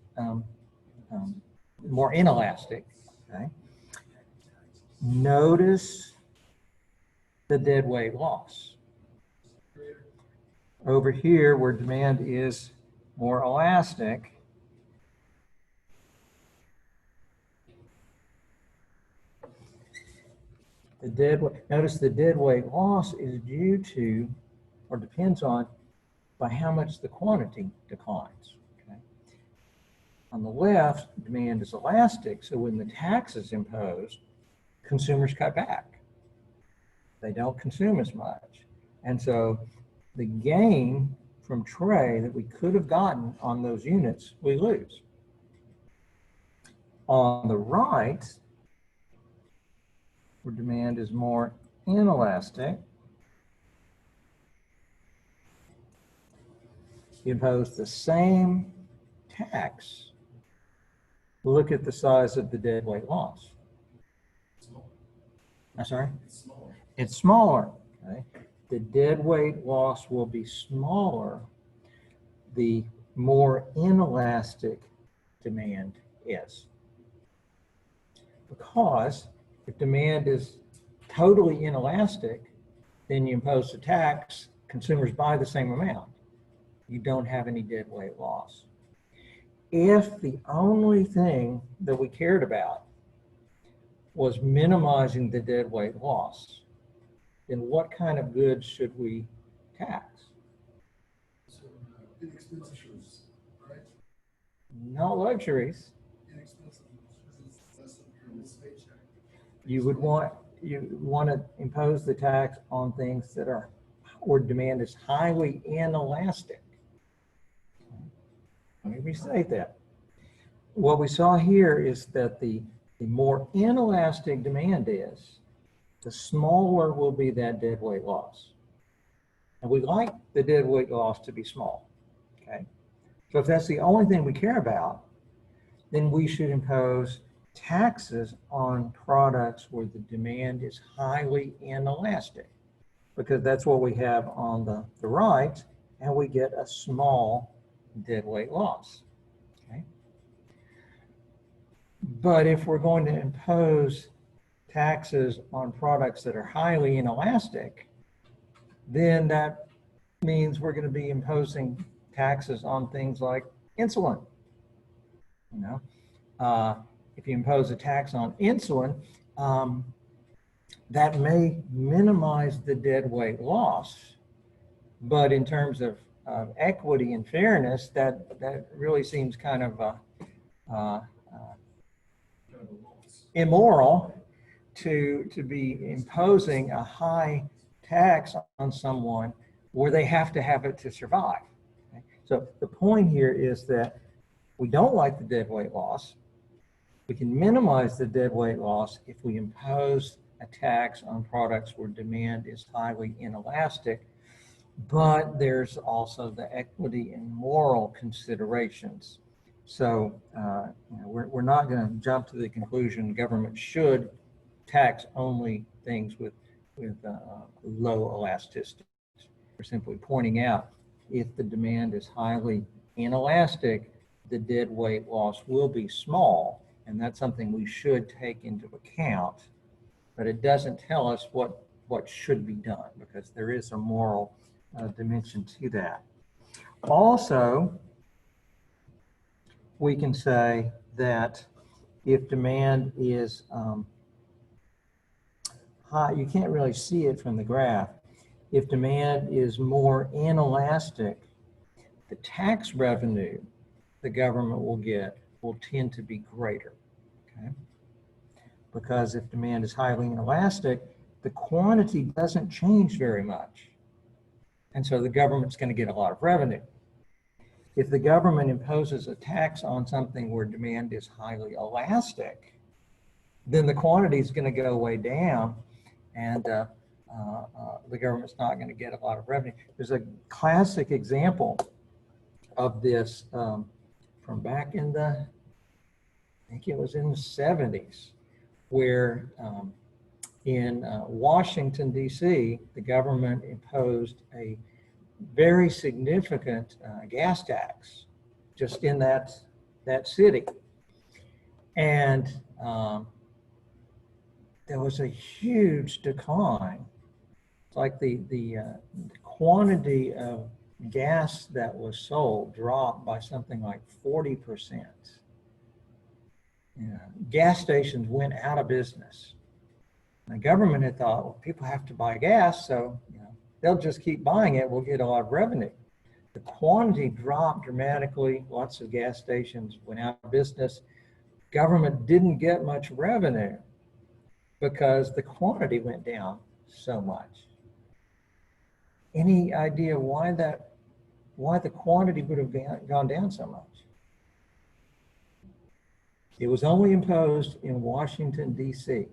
more inelastic. Okay. Notice the deadweight loss. Over here, where demand is more elastic, notice the deadweight loss is due to, or depends on, by how much the quantity declines. Okay? On the left, demand is elastic, so when the tax is imposed, consumers cut back. They don't consume as much. And so the gain from trade that we could have gotten on those units, we lose. On the right, where demand is more inelastic, you impose the same tax. Look at the size of the deadweight loss. I'm sorry? It's smaller. It's smaller. Okay? The deadweight loss will be smaller the more inelastic demand is. Because if demand is totally inelastic, then you impose the tax, consumers buy the same amount. You don't have any deadweight loss. If the only thing that we cared about was minimizing the deadweight loss, then what kind of goods should we tax? So Inexpensive, right? not luxuries. Inexpensive, because it's less than your paycheck. You want to impose the tax on things that are, or demand is highly inelastic. Let me restate that. What we saw here is that the more inelastic demand is, the smaller will be that deadweight loss. And we like the deadweight loss to be small, okay? So if that's the only thing we care about, then we should impose taxes on products where the demand is highly inelastic, because that's what we have on the right, and we get a small deadweight loss, okay? But if we're going to impose taxes on products that are highly inelastic, then that means we're going to be imposing taxes on things like insulin. You know, if you impose a tax on insulin, that may minimize the deadweight loss, but in terms of equity and fairness, that really seems kind of immoral to be imposing a high tax on someone where they have to have it to survive. Okay? So the point here is that we don't like the deadweight loss. We can minimize the deadweight loss if we impose a tax on products where demand is highly inelastic, but there's also the equity and moral considerations. So we're not going to jump to the conclusion government should tax only things with low elasticity. We're simply pointing out if the demand is highly inelastic, the deadweight loss will be small, and that's something we should take into account. But it doesn't tell us what should be done, because there is a moral dimension to that. Also, we can say that if demand is high, you can't really see it from the graph. If demand is more inelastic, the tax revenue the government will get will tend to be greater, okay? Because if demand is highly inelastic, the quantity doesn't change very much. And so the government's going to get a lot of revenue. If the government imposes a tax on something where demand is highly elastic, then the quantity is going to go way down, and the government's not going to get a lot of revenue. There's a classic example of this from back in the, I think it was in the 70s, where in Washington, D.C., the government imposed a very significant gas tax just in that city. And there was a huge decline. It's like the quantity of gas that was sold dropped by something like 40%. Gas stations went out of business. The government had thought, well, people have to buy gas, so they'll just keep buying it. We'll get a lot of revenue. The quantity dropped dramatically. Lots of gas stations went out of business. Government didn't get much revenue because the quantity went down so much. Any idea why the quantity would have gone down so much? It was only imposed in Washington, D.C.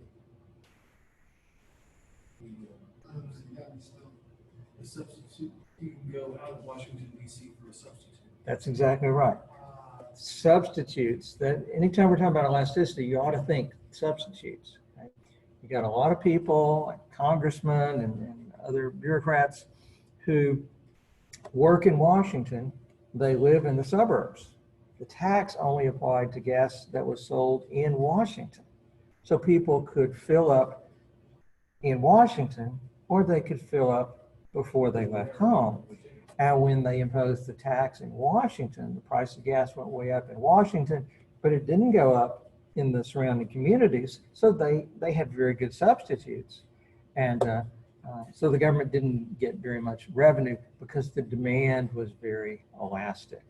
The substitute, you can go out of Washington, D.C. for a substitute. That's exactly right. Substitutes, that anytime we're talking about elasticity, you ought to think substitutes. Right? You got a lot of people, like congressmen and other bureaucrats, who work in Washington. They live in the suburbs. The tax only applied to gas that was sold in Washington. So people could fill up in Washington, or they could fill up before they left home. And when they imposed the tax in Washington, the price of gas went way up in Washington, but it didn't go up in the surrounding communities. So they had very good substitutes. And So the government didn't get very much revenue because the demand was very elastic.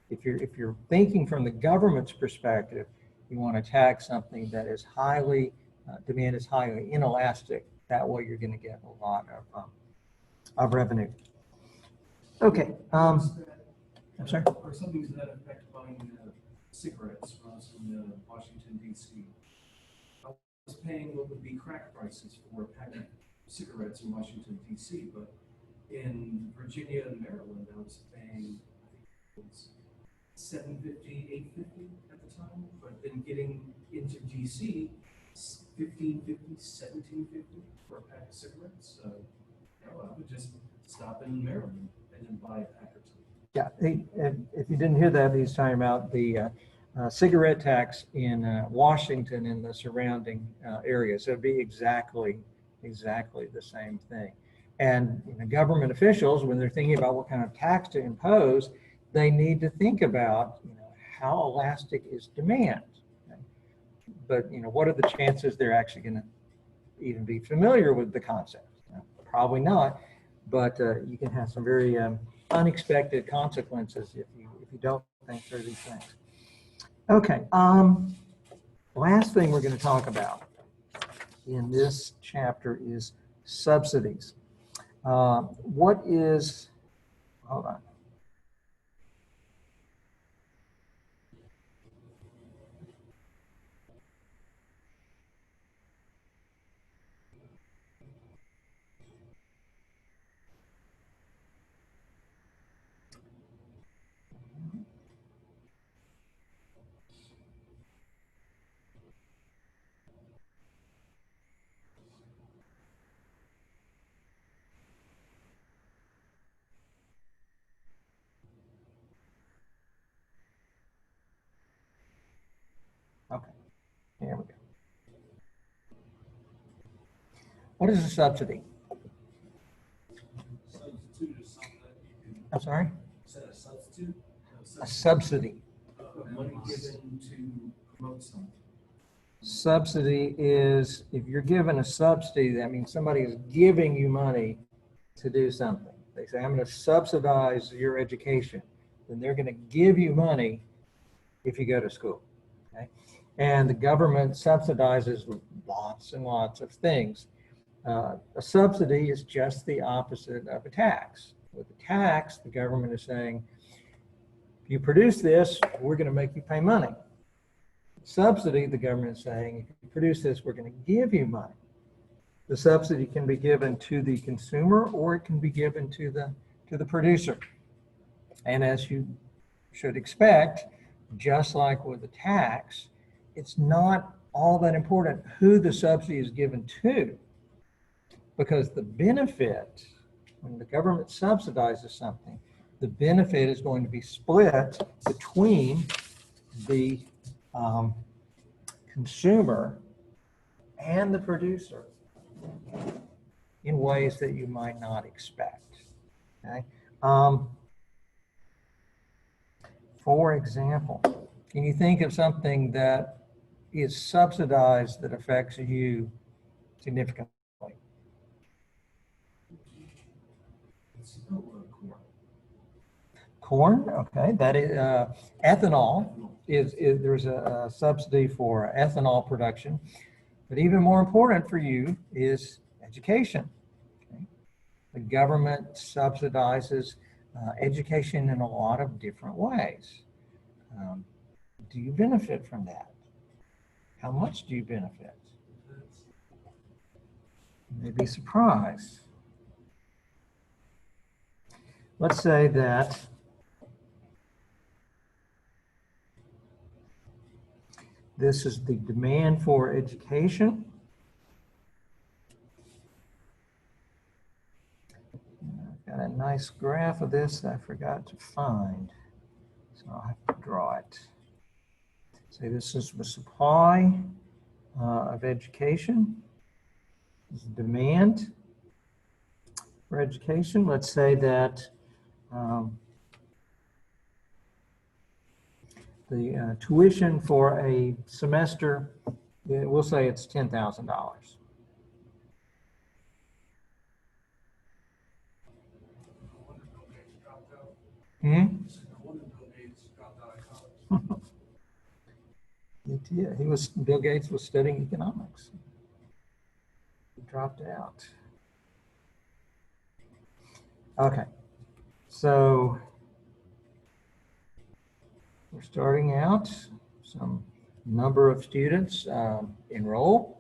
If you're thinking from the government's perspective, you want to tax something that is highly, demand is highly inelastic. That way you're going to get a lot of revenue. Okay. I'm sorry? Or something to that effect, buying cigarettes from us in Washington, D.C. I was paying what would be crack prices for a pack of cigarettes in Washington, D.C., but in Virginia and Maryland, I was paying, I think it was $7.50, $8.50 at the time, but then getting into D.C., $15.50, $17.50 for a pack of cigarettes. So, I would just stop in Maryland and then buy a pack or two. Yeah, if you didn't hear that, he's talking about the cigarette tax in Washington and the surrounding areas. So it'd be exactly the same thing. And government officials, when they're thinking about what kind of tax to impose, they need to think about how elastic is demand. Okay? But what are the chances they're actually going to even be familiar with the concept? Probably not. But you can have some very unexpected consequences if you don't think through these things. Okay. Last thing we're going to talk about in this chapter is subsidies. What is? Hold on. Okay, here we go. What is a subsidy? Substitute is something that you can. I'm sorry? Is that a substitute? A subsidy. Money given to promote something. Subsidy is, if you're given a subsidy, that means somebody is giving you money to do something. They say, I'm going to subsidize your education. Then they're going to give you money if you go to school. Okay? And the government subsidizes lots and lots of things. A subsidy is just the opposite of a tax. With a tax, the government is saying, if you produce this, we're going to make you pay money. Subsidy, the government is saying, if you produce this, we're going to give you money. The subsidy can be given to the consumer or it can be given to the producer. And as you should expect, just like with a tax, it's not all that important who the subsidy is given to, because the benefit, when the government subsidizes something, the benefit is going to be split between the consumer and the producer in ways that you might not expect. Okay? For example, can you think of something that is subsidized that affects you significantly? Corn, okay, that is ethanol. There's a subsidy for ethanol production, but even more important for you is education. Okay? The government subsidizes education in a lot of different ways. Do you benefit from that? How much do you benefit? You may be surprised. Let's say that this is the demand for education. I've got a nice graph of this that I forgot to find, so I'll have to draw it. Say this is the supply of education. This is demand for education. Let's say that the tuition for a semester, we'll say it's $10,000. Hmm? No one in Bill Gates dropped out of college. Bill Gates was studying economics. He dropped out. Okay, so we're starting out, some number of students enroll.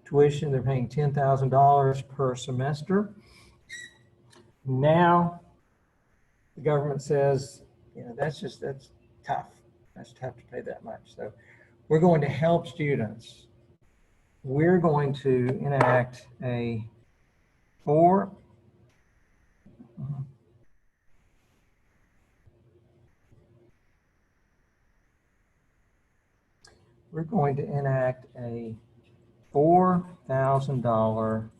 Tuition, they're paying $10,000 per semester. Now, the government says, that's tough. That's tough to pay that much. So we're going to help students. We're going to enact a we're going to enact a $4,000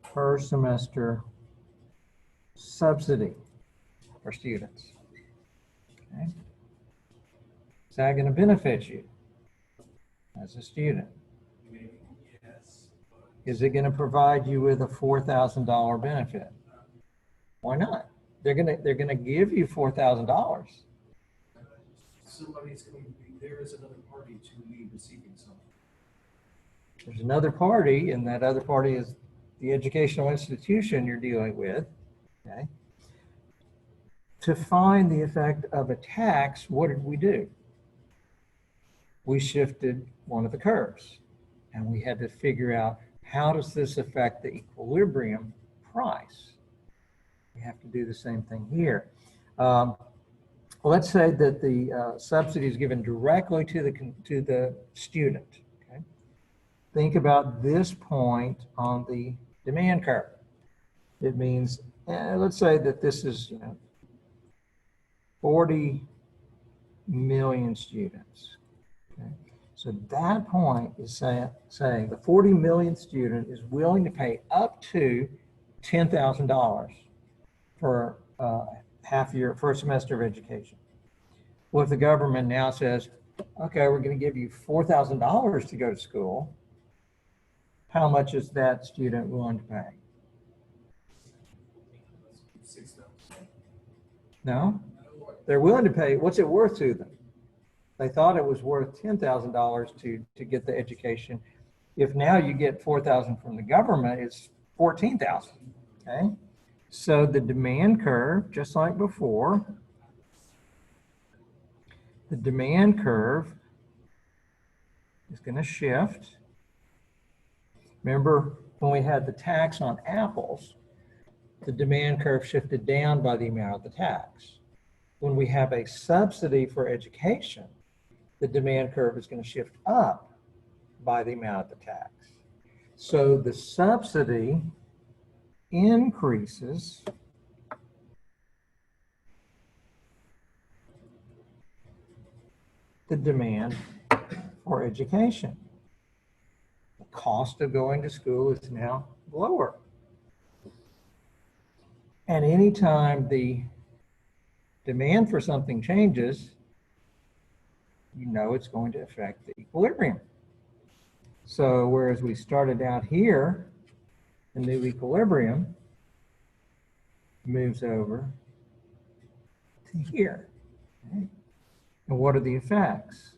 per semester subsidy for students. Okay. Is that going to benefit you as a student? Maybe, yes. But Is it going to provide you with a $4,000 benefit? Why not? They're going to give you $4,000. Somebody's going to be, there is another party to be receiving something. There's another party, and that other party is the educational institution you're dealing with. Okay. To find the effect of a tax, what did we do? We shifted one of the curves, and we had to figure out, how does this affect the equilibrium price? We have to do the same thing here. Well, let's say that the subsidy is given directly to the student. Okay? Think about this point on the demand curve. It means, let's say that this is 40 million students. Okay? So that point is saying the 40 million student is willing to pay up to $10,000 for for a semester of education. Well, if the government now says, okay, we're going to give you $4,000 to go to school, how much is that student willing to pay? 6,000. No? They're willing to pay, what's it worth to them? They thought it was worth $10,000 to get the education. If now you get $4,000 from the government, it's $14,000, okay? So the demand curve, just like before, the demand curve is going to shift. Remember when we had the tax on apples, the demand curve shifted down by the amount of the tax. When we have a subsidy for education, the demand curve is going to shift up by the amount of the tax. So the subsidy increases the demand for education. The cost of going to school is now lower. And anytime the demand for something changes, it's going to affect the equilibrium. So whereas we started out here, the new equilibrium moves over to here. Okay? And what are the effects?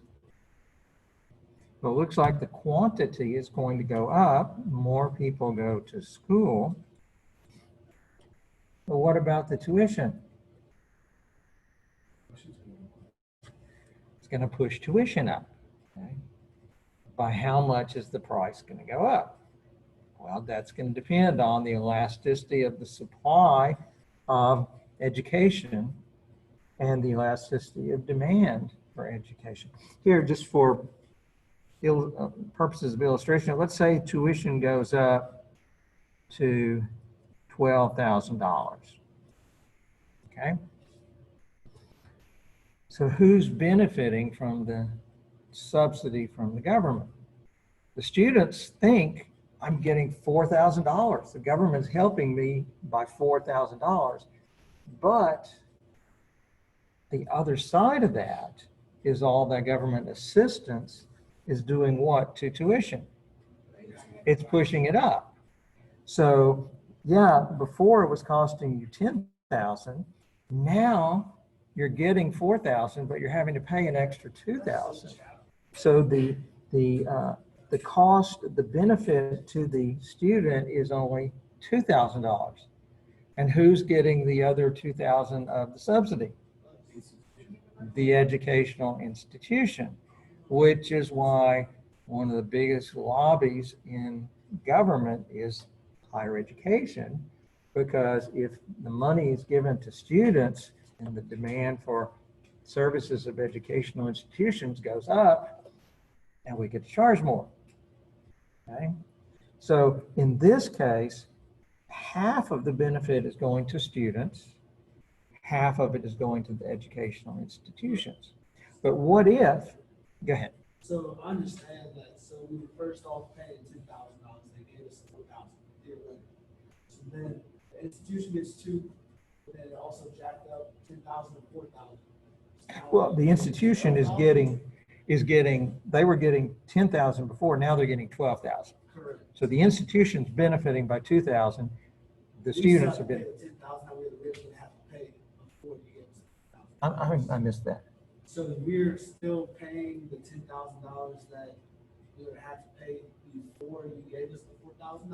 Well, it looks like the quantity is going to go up. More people go to school. But what about the tuition? It's going to push tuition up. Okay? By how much is the price going to go up? Well, that's going to depend on the elasticity of the supply of education and the elasticity of demand for education. Here, just for purposes of illustration, let's say tuition goes up to $12,000. Okay? So who's benefiting from the subsidy from the government? The students think, I'm getting $4,000. The government's helping me by $4,000. But the other side of that is all that government assistance is doing what to tuition? It's pushing it up. So yeah, before it was costing you 1,000. Now you're getting 4,000, but you're having to pay an extra 2,000. So the cost, the benefit to the student is only $2,000. And who's getting the other 2,000 of the subsidy? The educational institution, which is why one of the biggest lobbies in government is higher education, because if the money is given to students and the demand for services of educational institutions goes up, and we get to charge more. Okay? So in this case, half of the benefit is going to students, half of it is going to the educational institutions. But what if, go ahead. So I understand that. So we were first off paying $2,000. They gave us $4,000. So then the institution gets two, but then it also jacked up 10,000 to 4,000. Well, the institution is getting, they were getting 10,000 before, now they're getting 12,000. Correct. So the institution's benefiting by 2,000, the students are benefiting. 10,000 we originally had to pay before you gave us $10,000. I missed that. So we're still paying the $10,000 that we would have to pay before you gave us the $4,000?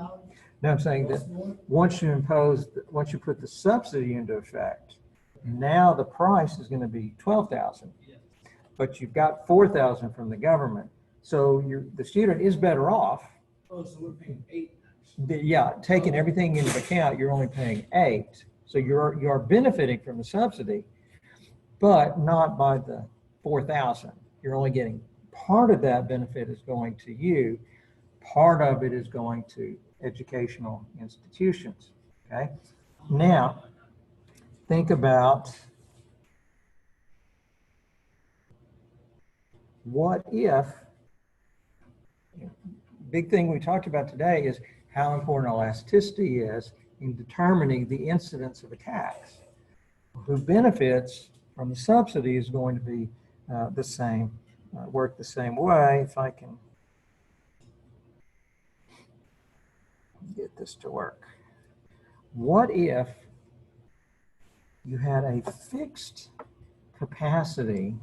No, I'm saying that once you put the subsidy into effect, now the price is going to be 12,000, Yes. but you've got 4,000 from the government. So the student is better off. Oh, so we're paying 8 Yeah, taking everything into account, you're only paying 8. So you're benefiting from the subsidy, but not by the 4,000. You're only getting part of that benefit is going to you. Part of it is going to educational institutions. Okay. Now, think about what if, big thing we talked about today is how important elasticity is in determining the incidence of attacks. Who benefits from the subsidy is going to be the same, work the same way. If I can get this to work. What if you had a fixed capacity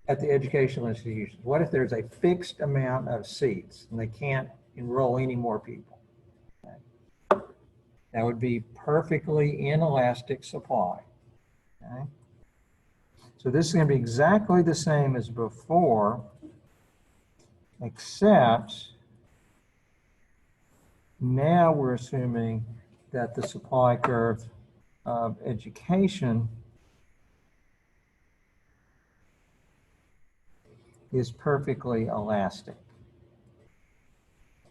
at the educational institutions? What if there's a fixed amount of seats and they can't enroll any more people? Okay. That would be perfectly inelastic supply. Okay. So this is going to be exactly the same as before, except now we're assuming that the supply curve of education is perfectly elastic.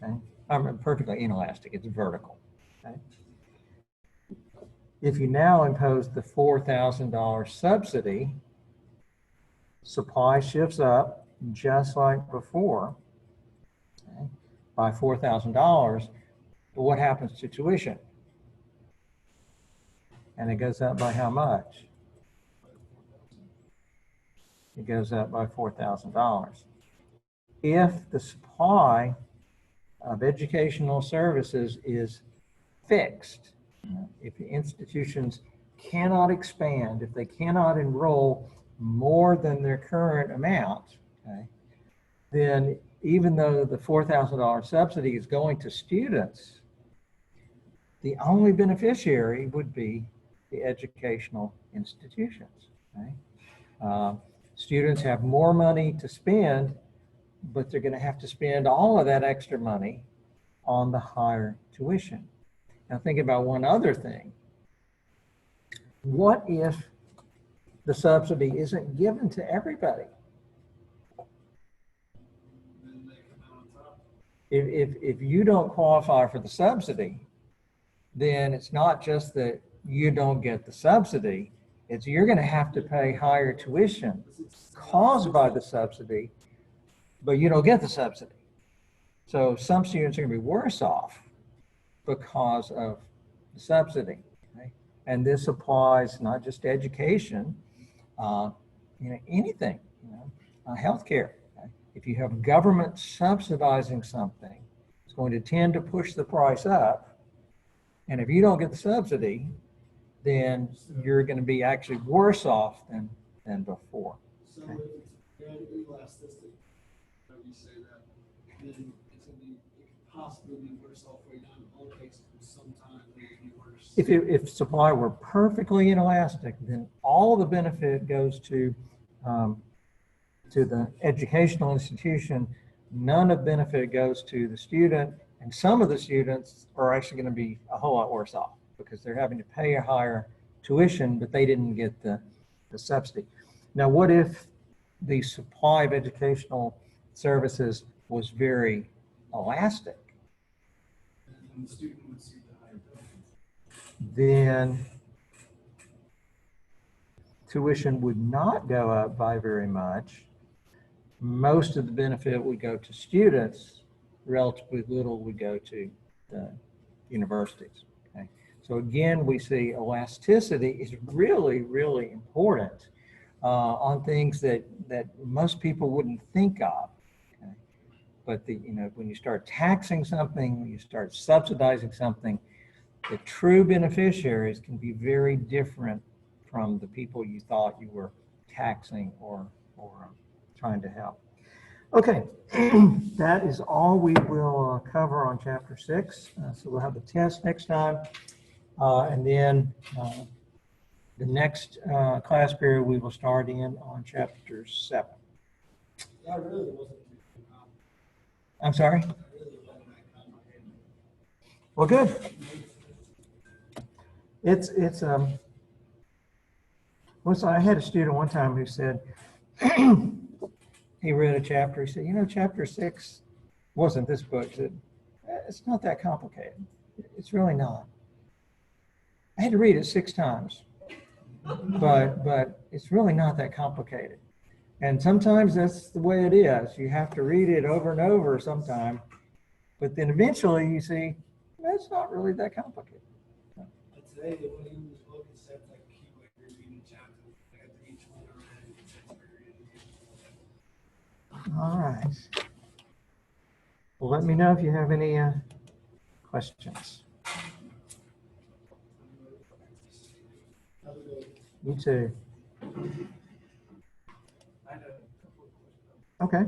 Okay? Perfectly inelastic, it's vertical. Okay? If you now impose the $4,000 subsidy, supply shifts up just like before, okay, by $4,000. But what happens to tuition? And it goes up by how much? It goes up by $4,000. If the supply of educational services is fixed, if the institutions cannot expand, if they cannot enroll more than their current amount, okay, then even though the $4,000 subsidy is going to students, the only beneficiary would be the educational institutions. Okay? Students have more money to spend, but they're going to have to spend all of that extra money on the higher tuition. Now think about one other thing. What if the subsidy isn't given to everybody? If you don't qualify for the subsidy, then it's not just that you don't get the subsidy, it's you're going to have to pay higher tuition caused by the subsidy, but you don't get the subsidy. So some students are going to be worse off because of the subsidy. Okay? And this applies not just to education, anything, healthcare. Okay? If you have government subsidizing something, it's going to tend to push the price up. And if you don't get the subsidy, then you're going to be actually worse off than before. So if it's very elastic, whatever you say that, then it's gonna be, it could possibly be worse off for you down the road, takes some time, it could be worse. If supply were perfectly inelastic, then all the benefit goes to the educational institution. None of benefit goes to the student, and some of the students are actually going to be a whole lot worse off because they're having to pay a higher tuition, but they didn't get the subsidy. Now, what if the supply of educational services was very elastic? And the student would see the higher benefit. Then tuition would not go up by very much. Most of the benefit would go to students, relatively little would go to the universities. Okay? So again, we see elasticity is really, really important on things that most people wouldn't think of. Okay? But when you start taxing something, when you start subsidizing something, the true beneficiaries can be very different from the people you thought you were taxing or trying to help. Okay, that is all we will cover on chapter 6. So we'll have the test next time. And then the next class period we will start in on chapter 7. Yeah, I really wasn't. I'm sorry? I really wasn't that complicated. Well, good. It's well, so I had a student one time who said, he read a chapter, he said, chapter 6 wasn't this book. He said, it's not that complicated. It's really not. I had to read it 6 times, but it's really not that complicated. And sometimes that's the way it is. You have to read it over and over sometime, but then eventually you see, that's not really that complicated. But today, when you use book, it says like keyword reading chapter. I got to each one already. All right. Well, let me know if you have any questions. Have a good one. You too. I had a couple of questions. Okay.